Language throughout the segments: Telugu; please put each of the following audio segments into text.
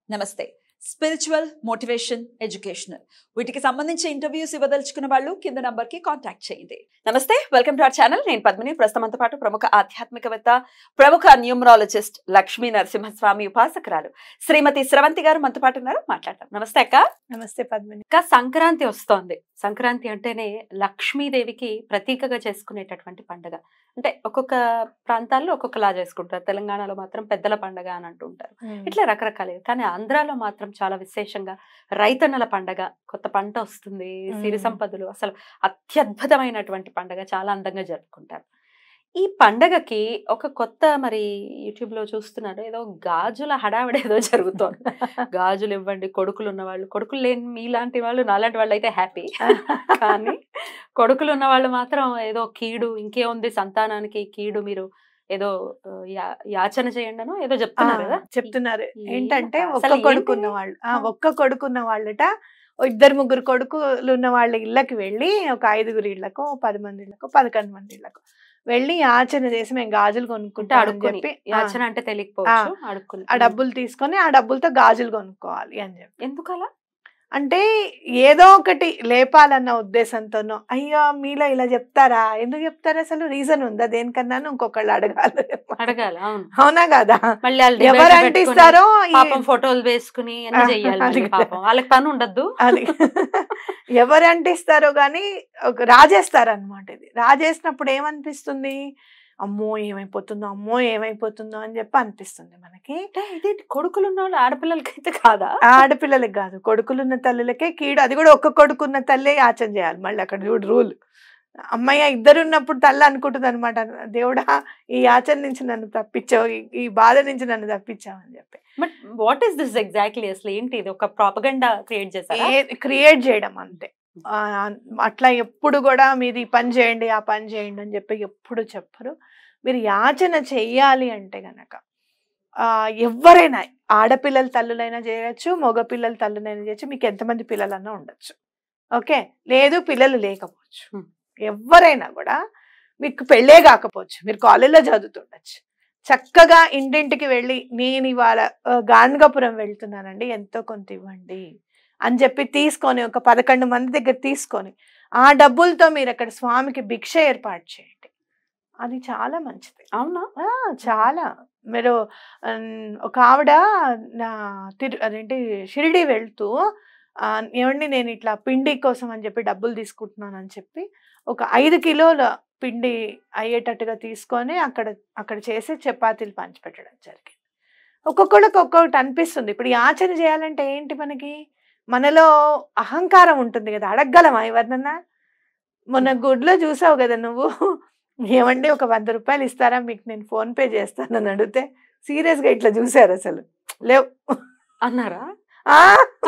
నమస్తే. స్పిరిచువల్, మోటివేషన్, ఎడ్యుకేషనల్ వీటికి సంబంధించి ఇంటర్వ్యూస్ ఇవ్వదలుచుకున్న వాళ్ళు కింద నంబర్ కి కాంటాక్ట్ చేయండి. నమస్తే, వెల్కమ్ టు అవర్ ఛానల్. నేను పద్మిని. ప్రస్తుతంతో పాటు ప్రముఖ ఆధ్యాత్మికవేత్త, ప్రముఖ న్యూమరాలజిస్ట్, లక్ష్మీ నరసింహస్వామి ఉపాసకురాలు శ్రీమతి స్రవంతి గారు మనతో పాటు ఉన్నారు. మాట్లాడతాం. నమస్తే అక్క. నమస్తే పద్మిని. అక్క, సంక్రాంతి వస్తోంది. సంక్రాంతి అంటేనే లక్ష్మీదేవికి ప్రతీకగా చేసుకునేటటువంటి పండుగ. అంటే ఒక్కొక్క ప్రాంతాల్లో ఒక్కొక్కలా చేసుకుంటారు. తెలంగాణలో మాత్రం పెద్దల పండుగ అని అంటూ ఉంటారు. ఇట్లా రకరకాలు. కానీ ఆంధ్రాలో మాత్రం చాలా విశేషంగా రైతన్నల పండగ. కొత్త పంట వస్తుంది, సిరి సంపదలు, అసలు అత్యద్భుతమైనటువంటి పండగ. చాలా అందంగా జరుపుకుంటారు. ఈ పండగకి ఒక కొత్త, మరి యూట్యూబ్ లో చూస్తున్నారు, ఏదో గాజుల హడావిడి ఏదో జరుగుతోంది. గాజులు ఇవ్వండి, కొడుకులు ఉన్న వాళ్ళు, కొడుకులు లేని మీలాంటి వాళ్ళు, నాలాంటి వాళ్ళు అయితే హ్యాపీ. కానీ కొడుకులు ఉన్న వాళ్ళు మాత్రం ఏదో కీడు, ఇంకేముంది సంతానానికి కీడు, మీరు ఏదో యాచన చేయండి అనో ఏదో చెప్తున్నారు కదా. చెప్తున్నారు ఏంటంటే ఒక్క కొడుకున్న వాళ్ళు, ఒక్క కొడుకున్న వాళ్ళట ఇద్దరు ముగ్గురు కొడుకులు ఉన్న వాళ్ళ ఇళ్ళకి వెళ్ళి, ఒక 5 ఇళ్లకు, 10 మంది ఇళ్లకు, 11 మంది ఇళ్లకు వెళ్ళి యాచన చేసి మేము గాజులు కొనుక్కుంటా అని చెప్పి, యాచన అంటే తెలియకపోవచ్చు, అడుక్కుని ఆ డబ్బులు తీసుకొని ఆ డబ్బులతో గాజులు కొనుక్కోవాలి అని చెప్పి. ఎందుకలా అంటే ఏదో ఒకటి లేపాలన్న ఉద్దేశంతోనో. అయ్యో మీలో ఇలా చెప్తారా? ఎందుకు చెప్తారా? అసలు రీజన్ ఉందా దేనికన్నా? ఇంకొకళ్ళు అడగాలి. అవునా కదా? ఎవరు అంటిస్తారో ఫోటోలు వేసుకుని వాళ్ళకి పని ఉండద్దు. అది ఎవరు అంటిస్తారో గాని రాజేస్తారనమాట. ఇది రాజేసినప్పుడు ఏమనిపిస్తుంది? అమ్మో ఏమైపోతుందో అని చెప్పి అనిపిస్తుంది మనకి. ఇది కొడుకులు ఉన్న వాళ్ళు ఆడపిల్లలకి అయితే కాదా? ఆడపిల్లలకి కాదు, కొడుకులున్న తల్లులకే కీడు. అది కూడా ఒక్క కొడుకున్న తల్లే యాచన చేయాలి. మళ్ళీ అక్కడ చూడు రూల్. అమ్మయ్య ఇద్దరు ఉన్నప్పుడు తల్లి అనుకుంటుంది అనమాట, దేవుడా ఈ యాచన నుంచి నన్ను తప్పించావు, ఈ బాధ నుంచి నన్ను తప్పించావు అని చెప్పి. But what is this exactly? అసలు ఏంటి ఇది? ఒక ప్రాపగండా క్రియేట్ చేశారా? క్రియేట్ చేయడం అంతే. అట్లా ఎప్పుడు కూడా మీరు ఈ పని చేయండి, ఆ పని చేయండి అని చెప్పి ఎప్పుడు చెప్పరు. మీరు యాచన చెయ్యాలి అంటే గనక ఎవరైనా, ఆడపిల్లల తల్లులైనా చేయొచ్చు, మగపిల్లల తల్లులైనా చేయొచ్చు, మీకు ఎంతమంది పిల్లలన్నా ఉండొచ్చు. ఓకే, లేదు పిల్లలు లేకపోవచ్చు, ఎవరైనా కూడా, మీకు పెళ్ళే కాకపోవచ్చు, మీరు కాలేజీలో చదువుతుండొచ్చు, చక్కగా ఇంటింటికి వెళ్ళి నేను ఇవాళ గాణగాపురం వెళ్తున్నానండి, ఎంతో కొంత ఇవ్వండి అని చెప్పి తీసుకొని, ఒక 11 మంది దగ్గర తీసుకొని ఆ డబ్బులతో మీరు అక్కడ స్వామికి భిక్ష ఏర్పాటు చేయండి. అది చాలా మంచిది. అవునా? చాలా. మీరు ఒక ఆవిడ అదేంటి షిరిడి వెళ్తూ, ఏమండి నేను ఇట్లా పిండి కోసం అని చెప్పి డబ్బులు తీసుకుంటున్నాను అని చెప్పి ఒక 5 కిలోల పిండి అయ్యేటట్టుగా తీసుకొని అక్కడ చేసి చపాతీలు పంచిపెట్టడం జరిగింది. ఒక్కొక్కళ్ళకి ఒక్కొక్కటి అనిపిస్తుంది. ఇప్పుడు యాచన చేయాలంటే ఏంటి, మనలో అహంకారం ఉంటుంది కదా, అడగగలమా ఎవరినన్నా? మొన్న గుడిలో చూసావు కదా నువ్వు, ఏమండి ఒక 100 రూపాయలు ఇస్తారా మీకు, నేను ఫోన్ పే చేస్తానని అడిగితే సీరియస్ గా ఇట్లా చూసారు, అసలు లేవు అన్నారా?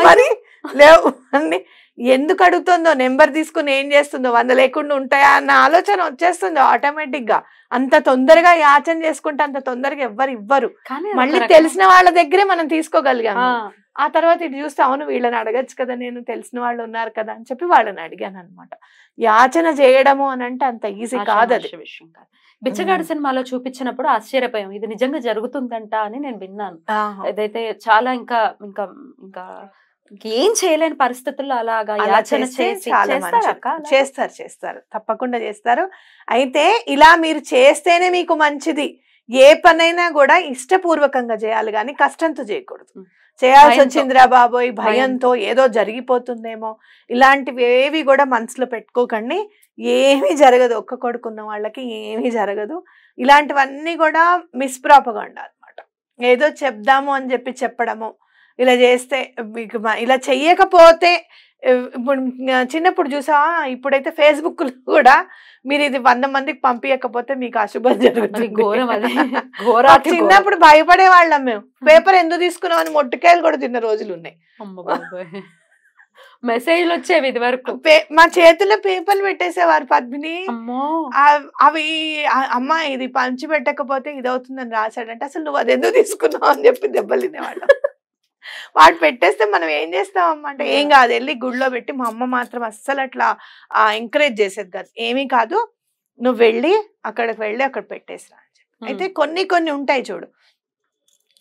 మరి లేవు అండి. ఎందుకు అడుగుతుందో, నెంబర్ తీసుకుని ఏం చేస్తుందో, 100 లేకుండా ఉంటాయా అన్న ఆలోచన వచ్చేస్తుందో ఆటోమేటిక్ గా. అంత తొందరగా యాచన చేసుకుంటే అంత తొందరగా ఎవ్వరు ఇవ్వరు. మళ్ళీ తెలిసిన వాళ్ళ దగ్గరే మనం తీసుకోగలిగాము. ఆ తర్వాత ఇటు చూస్తే అవును వీళ్ళని అడగచ్చు కదా, నేను తెలిసిన వాళ్ళు ఉన్నారు కదా అని చెప్పి వాళ్ళని అడిగాను అనమాట. యాచన చేయడము అని అంటే అంత ఈజీ కాదు. అది విషయం కాదు. బిచ్చగాడు సినిమాలో చూపించినప్పుడు ఆశ్చర్యపోయాం, ఇది నిజంగా జరుగుతుందంట అని నేను విన్నాను. ఏదైతే చాలా ఇంకా ఇంకా ఇంకా ఏం చేయలేని పరిస్థితుల్లో అలాగా యాచన చేస్తారు, తప్పకుండా చేస్తారు. అయితే ఇలా మీరు చేస్తేనే మీకు మంచిది. ఏ పనైనా కూడా ఇష్టపూర్వకంగా చేయాలి కానీ కష్టంతో చేయకూడదు. చేయాల్సి వచ్చిందిరా బాబోయ్ భయంతో, ఏదో జరిగిపోతుందేమో, ఇలాంటివి ఏవి కూడా మనసులో పెట్టుకోకండి. ఏమీ జరగదు. ఒక్క కొడుకున్న వాళ్ళకి ఏమీ జరగదు. ఇలాంటివన్నీ కూడా మిస్ప్రాపగండా అన్నమాట. ఏదో చెప్దాము అని చెప్పి చెప్పడము, ఇలా చేస్తే మీకు, ఇలా చెయ్యకపోతే, ఇప్పుడు చిన్నప్పుడు చూసా, ఇప్పుడైతే ఫేస్బుక్ లో కూడా మీరు ఇది 100 మందికి పంపించకపోతే మీకు అశుభం జరుగుతుంది. చిన్నప్పుడు భయపడే వాళ్ళం మేము. పేపర్ ఎందుకు తీసుకున్నాం అని మొట్టికాయలు కూడా తిన్న రోజులు ఉన్నాయి. మెసేజ్లు వచ్చేవి ఇది వరకు. మా చేతుల్లో పేపర్లు పెట్టేసేవారు పద్మిని. అవి అమ్మ ఇది పంచి పెట్టకపోతే ఇది అవుతుందని రాశాడంటే, అసలు నువ్వు అది ఎందుకు తీసుకున్నావు అని చెప్పి దెబ్బలు తినేవాళ్ళం. వాడు పెట్టేస్తే మనం ఏం చేస్తామమ్మా అంటే, ఏం కాదు వెళ్ళి గుడిలో పెట్టి, మా అమ్మ మాత్రం అస్సలు అట్లా ఎంకరేజ్ చేసేది కాదు. ఏమీ కాదు, నువ్వు వెళ్ళి అక్కడికి వెళ్ళి అక్కడ పెట్టేసిరా అని చెప్పి. అయితే కొన్ని ఉంటాయి చూడు,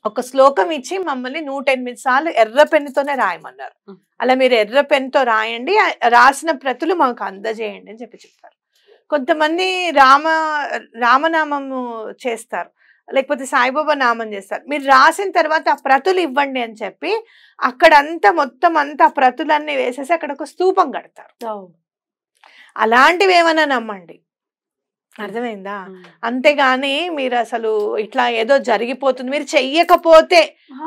ఒక శ్లోకం ఇచ్చి మమ్మల్ని 108 సార్లు ఎర్ర పెన్నుతోనే రాయమన్నారు. అలా మీరు ఎర్ర పెన్నుతో రాయండి, రాసిన ప్రతులు మాకు అందజేయండి అని చెప్పారు. కొంతమంది రామనామము చేస్తారు, లేకపోతే సాయిబాబా నామం చేస్తారు. మీరు రాసిన తర్వాత ఆ ప్రతులు ఇవ్వండి అని చెప్పి అక్కడంతా మొత్తం అంతా ప్రతులన్నీ వేసేసి అక్కడ ఒక స్తూపం కడతారు. అలాంటివి ఏమైనా నమ్మండి, అర్థమైందా? అంతేగాని మీరు అసలు ఇట్లా ఏదో జరిగిపోతుంది మీరు చెయ్యకపోతే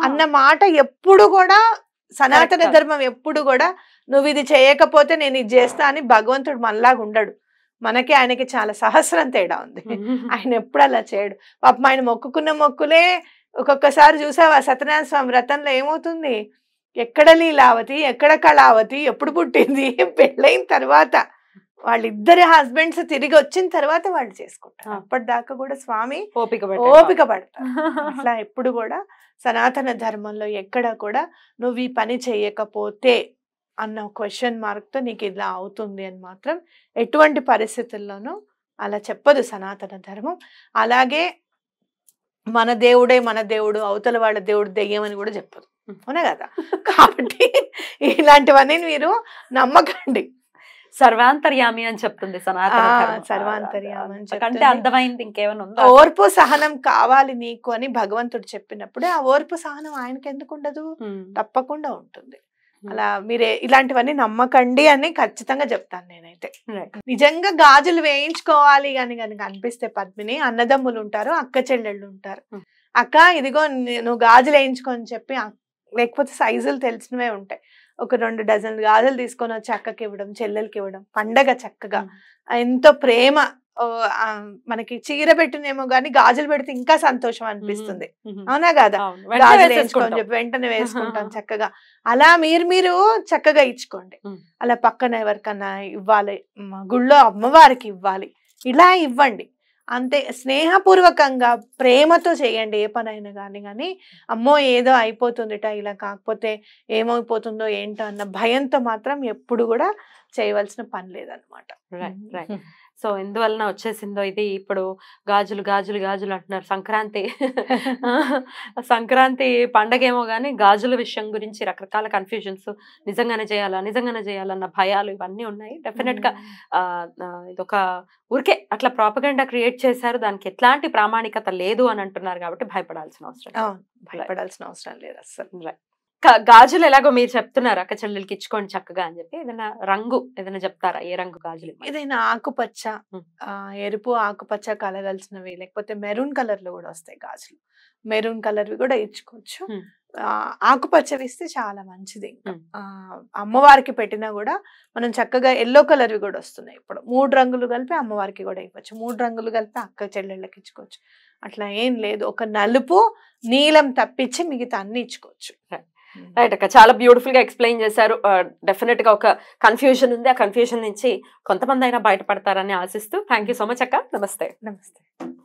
అన్న మాట ఎప్పుడు కూడా సనాతన ధర్మం ఎప్పుడు కూడా నువ్వు ఇది చేయకపోతే నేను ఇది చేస్తా అని భగవంతుడు మనలాగా ఉండడు. మనకి ఆయనకి చాలా సహస్రం తేడా ఉంది. ఆయన ఎప్పుడు అలా చేయడు. పాపం ఆయన మొక్కుకున్న మొక్కులే ఒక్కొక్కసారి చూసావా సత్యనారాయణ స్వామి వ్రతంలో ఏమవుతుంది, ఎక్కడ లీలావతి ఎక్కడ కళావతి ఎప్పుడు పుట్టింది, పెళ్ళైన తర్వాత వాళ్ళిద్దరి హస్బెండ్స్ తిరిగి వచ్చిన తర్వాత వాళ్ళు చేసుకుంటారు. అప్పటిదాకా కూడా స్వామి ఓపిక పడతారు. అట్లా ఎప్పుడు కూడా సనాతన ధర్మంలో ఎక్కడ కూడా నువ్వు ఈ పని చెయ్యకపోతే అన్న క్వశ్చన్ మార్క్ తో నీకు ఇలా అవుతుంది అని మాత్రం ఎటువంటి పరిస్థితుల్లోనూ అలా చెప్పదు సనాతన ధర్మం. అలాగే మన దేవుడే మన దేవుడు, అవతల వాళ్ళ దేవుడు దెయ్యం అని కూడా చెప్పదు, అవునా కదా? కాబట్టి ఇలాంటివన్నీ మీరు నమ్మకండి. సర్వాంతర్యామి అని చెప్తుంది సనాతన ధర్మం. సర్వాంతర్యామి అంటే అందమైంది ఇంకేమైనా ఉందా? ఓర్పు సహనం కావాలి నీకు అని భగవంతుడు చెప్పినప్పుడు ఆ ఓర్పు సహనం ఆయనకి ఎందుకు ఉండదు? తప్పకుండా ఉంటుంది. అలా మీరే ఇలాంటివన్నీ నమ్మకండి అని ఖచ్చితంగా చెప్తాను నేనైతే. నిజంగా గాజులు వేయించుకోవాలి అని కనుక అనిపిస్తే పద్మిని, అన్నదమ్ములు ఉంటారు, అక్క చెల్లెళ్ళు ఉంటారు. అక్క ఇదిగో నువ్వు గాజులు వేయించుకొని చెప్పి, లేకపోతే సైజులు తెలిసినవే ఉంటాయి, ఒక 2 డజన్లు గాజులు తీసుకొని వచ్చి అక్కకి ఇవ్వడం, చెల్లెలకి ఇవ్వడం, పండగ చక్కగా ఎంతో ప్రేమ. మనకి చీర పెట్టినేమో గానీ గాజులు పెడితే ఇంకా సంతోషం అనిపిస్తుంది, అవునా కదా? గాజులు వేసుకొని చెప్పి వెంటనే వేసుకుంటాం చక్కగా. అలా మీరు చక్కగా ఇచ్చుకోండి. అలా పక్కన ఎవరికన్నా ఇవ్వాలి, గుళ్ళో అమ్మవారికి ఇవ్వాలి, ఇలా ఇవ్వండి అంతే. స్నేహపూర్వకంగా ప్రేమతో చేయండి ఏ పనైనా కానీ అమ్మో ఏదో అయిపోతుందిట, ఇలా కాకపోతే ఏమైపోతుందో ఏంటో అన్న భయంతో మాత్రం ఎప్పుడు కూడా చేయవలసిన పని లేదనమాట. సో ఎందువలన వచ్చేసిందో ఇది. ఇప్పుడు గాజులు గాజులు గాజులు అంటున్నారు. సంక్రాంతి పండగ ఏమో కానీ గాజుల విషయం గురించి రకరకాల కన్ఫ్యూజన్స్, నిజంగానే చేయాలన్న భయాలు ఇవన్నీ ఉన్నాయి. డెఫినెట్ గా ఇదొక ఊరికే అట్లా ప్రాపగండా క్రియేట్ చేశారు, దానికి ఎట్లాంటి ప్రామాణికత లేదు అని అంటున్నారు. కాబట్టి భయపడాల్సిన అవసరం లేదు అసలు. గాజులు ఎలాగో మీరు చెప్తున్నారు అక్క చెల్లెలకి ఇచ్చుకోండి చక్కగా అని చెప్పి, ఏదైనా రంగు ఏదైనా చెప్తారా? ఏ రంగు గాజులు? ఏదైనా ఆకుపచ్చ, ఎరుపు ఆకుపచ్చ కలగలిసినవి, లేకపోతే మెరూన్ కలర్ లో కూడా వస్తాయి గాజులు, మెరూన్ కలర్వి కూడా ఇచ్చుకోవచ్చు. ఆకుపచ్చవి ఇస్తే చాలా మంచిది. అమ్మవారికి పెట్టినా కూడా మనం చక్కగా ఎల్లో కలర్వి కూడా వస్తున్నాయి ఇప్పుడు. 3 రంగులు కలిపి అమ్మవారికి కూడా ఇవ్వచ్చు, 3 రంగులు కలిపి అక్క చెల్లెళ్ళకి ఇచ్చుకోవచ్చు. అట్లా ఏం లేదు, ఒక నలుపు నీలం తప్పించి మిగతా అన్ని ఇచ్చుకోవచ్చు. రైట్ అక్క, చాలా బ్యూటిఫుల్ గా ఎక్స్ప్లెయిన్ చేశారు. డెఫినెట్ గా ఒక కన్ఫ్యూజన్ ఉంది, ఆ కన్ఫ్యూజన్ నుంచి కొంతమంది అయినా బయటపడతారని ఆశిస్తూ థ్యాంక్ యూ సో మచ్ అక్క. నమస్తే.